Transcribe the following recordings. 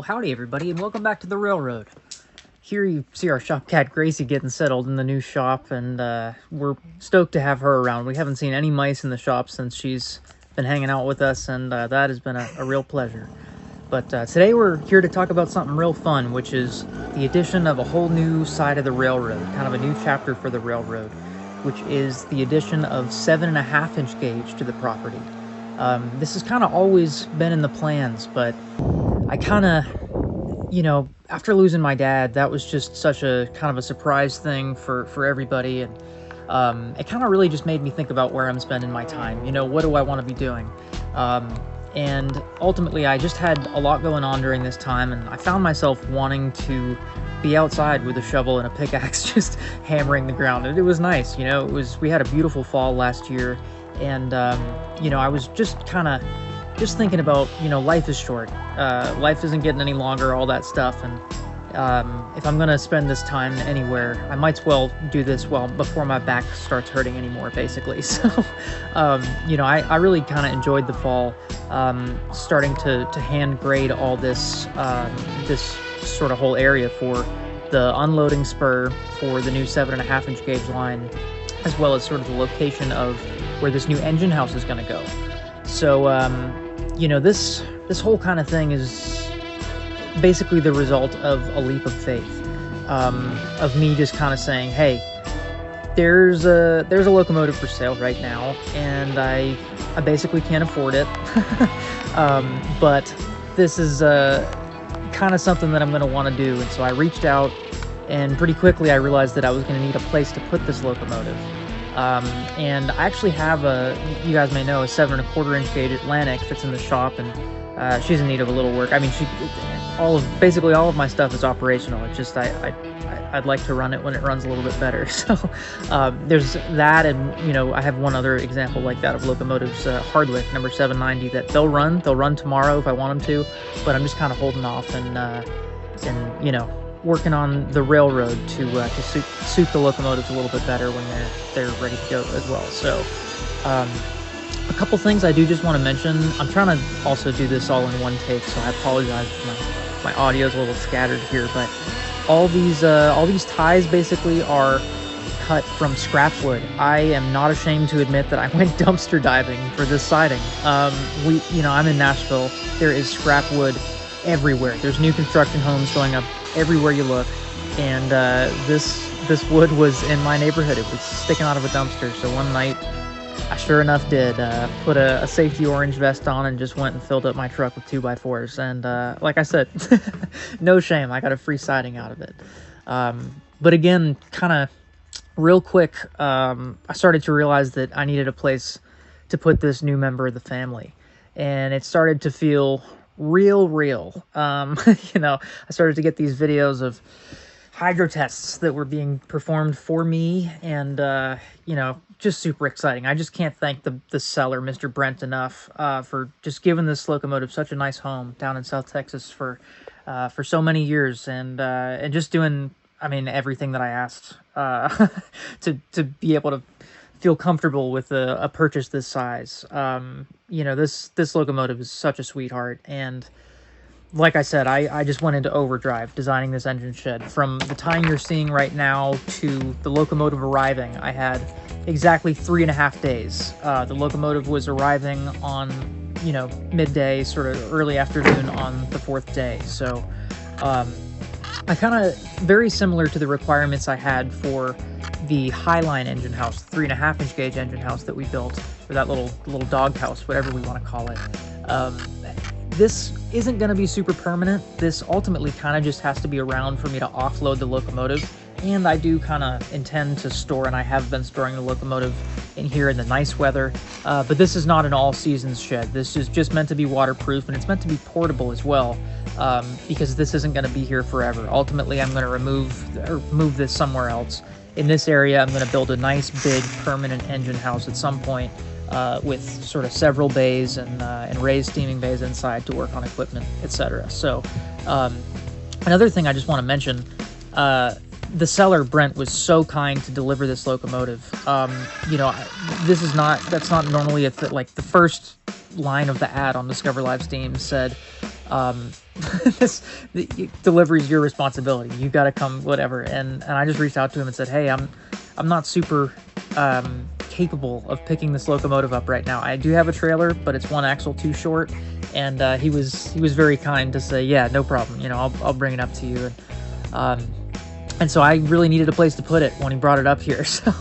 howdy everybody, and welcome back to the railroad. Here you see our shop Cat Gracie getting settled in the new shop, and we're stoked to have her around. We haven't seen any mice in the shop since she's been hanging out with us, and that has been a real pleasure. But today we're here to talk about something real fun, which is the addition of a whole new side of the railroad, kind of a new chapter for the railroad, which is the addition of 7.5-inch gauge to the property. This has kind of always been in the plans, but I kind of, after losing my dad, that was just such a kind of a surprise thing for everybody, and it kind of really just made me think about where I'm spending my time. What do I want to be doing? And ultimately, I just had a lot going on during this time, and I found myself wanting to be outside with a shovel and a pickaxe, just hammering the ground. And it was nice, we had a beautiful fall last year, and I was just thinking about, life is short. Life isn't getting any longer, all that stuff. And if I'm going to spend this time anywhere, I might as well do this before my back starts hurting anymore, basically. So, I really kind of enjoyed the fall, starting to hand grade all this, this sort of whole area for the unloading spur for the new 7.5-inch gauge line, as well as sort of the location of where this new engine house is going to go. So, this whole kind of thing is basically the result of a leap of faith, of me just kind of saying, hey, there's a locomotive for sale right now, and I basically can't afford it, but this is kind of something that I'm going to want to do. And so I reached out, and pretty quickly I realized that I was going to need a place to put this locomotive. And I actually have you guys may know, a 7.25-inch gauge Atlantic that's in the shop, and she's in need of a little work. I mean, basically all of my stuff is operational. It's just I'd like to run it when it runs a little bit better. So there's that, and I have one other example like that of locomotives, Hardwick number 790, that they'll run tomorrow if I want them to, but I'm just kind of holding off and working on the railroad to suit the locomotives a little bit better when they're ready to go as well. So a couple things I do just want to mention. I'm trying to also do this all in one take, so I apologize if my audio is a little scattered here, but all these ties basically are cut from scrap wood. I am not ashamed to admit that I went dumpster diving for this siding. I'm in Nashville. There is scrap wood everywhere. There's new construction homes going up everywhere you look, and this wood was in my neighborhood. It was sticking out of a dumpster. So one night, I sure enough did put a safety orange vest on and just went and filled up my truck with 2x4s. And like I said, no shame. I got a free siding out of it. But again, kind of real quick, I started to realize that I needed a place to put this new member of the family, and it started to feel real. I started to get these videos of hydro tests that were being performed for me, and just super exciting. I just can't thank the seller, Mr. Brent, enough for just giving this locomotive such a nice home down in South Texas for so many years, and just doing, everything that I asked to be able to feel comfortable with a purchase this size. This locomotive is such a sweetheart, and like I said, I just went into overdrive designing this engine shed. From the time you're seeing right now to the locomotive arriving, I had exactly 3.5 days. The locomotive was arriving on, midday, sort of early afternoon on the 4th day. So I kind of, very similar to the requirements I had for the Highline engine house, the 3.5-inch gauge engine house that we built, or that little dog house, whatever we want to call it. This isn't going to be super permanent. This ultimately kind of just has to be around for me to offload the locomotive, and I do kind of intend to store, and I have been storing the locomotive in here in the nice weather, but this is not an all-seasons shed. This is just meant to be waterproof, and it's meant to be portable as well, because this isn't going to be here forever. Ultimately, I'm going to move this somewhere else. In this area, I'm going to build a nice, big, permanent engine house at some point, with sort of several bays and raised steaming bays inside to work on equipment, etc. So another thing I just want to mention, the seller, Brent, was so kind to deliver this locomotive. That's not normally like the first line of the ad on Discover Live Steam said, Delivery is your responsibility. You got to come, whatever. And I just reached out to him and said, hey, I'm not super capable of picking this locomotive up right now. I do have a trailer, but it's one axle too short. And he was very kind to say, yeah, no problem. You know, I'll bring it up to you. And so I really needed a place to put it when he brought it up here. So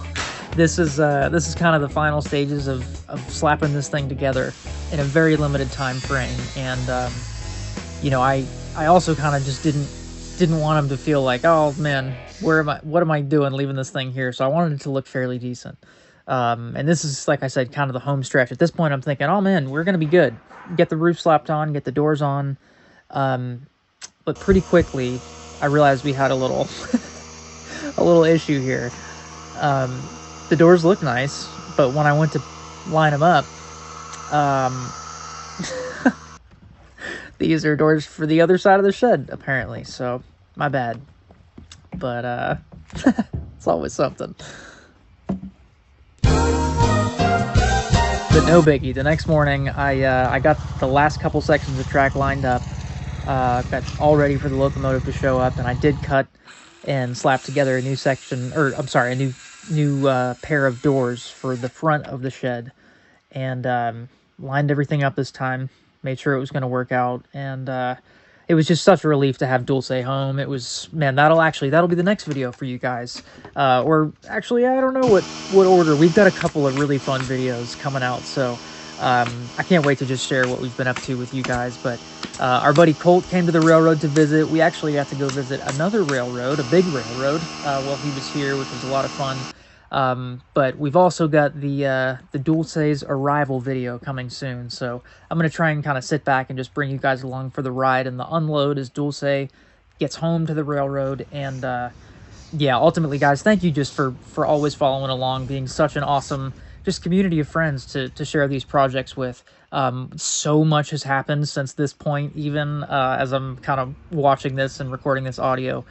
this is kind of the final stages of slapping this thing together in a very limited time frame. And you know, I also kind of just didn't want him to feel like, oh man, what am I doing leaving this thing here? So I wanted it to look fairly decent. And this is, like I said, kind of the home stretch. At this point, I'm thinking, oh man, we're gonna be good. Get the roof slapped on, get the doors on. But pretty quickly, I realized we had a little a little issue here. The doors look nice, but when I went to line them up, these are doors for the other side of the shed, apparently. So, my bad. But, it's always something. But no biggie. The next morning, I got the last couple sections of track lined up. Got all ready for the locomotive to show up, and I did cut and slap together a new section, or I'm sorry, a new pair of doors for the front of the shed, and lined everything up this time. Made sure it was going to work out, and it was just such a relief to have Dulce home. It was, man, that'll be the next video for you guys. Or actually, I don't know what order. We've got a couple of really fun videos coming out, so I can't wait to just share what we've been up to with you guys. But our buddy Colt came to the railroad to visit. We actually got to go visit another railroad, a big railroad, while he was here, which was a lot of fun. But we've also got the Dulce's arrival video coming soon, so I'm going to try and kind of sit back and just bring you guys along for the ride and the unload as Dulce gets home to the railroad. And yeah, ultimately, guys, thank you just for always following along, being such an awesome just community of friends to share these projects with. So much has happened since this point, even as I'm kind of watching this and recording this audio.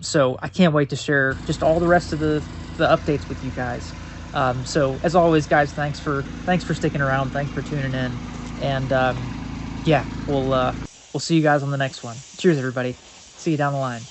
So I can't wait to share just all the rest of the updates with you guys. So as always, guys, thanks for sticking around. Thanks for tuning in. And yeah, we'll see you guys on the next one. Cheers, everybody. See you down the line.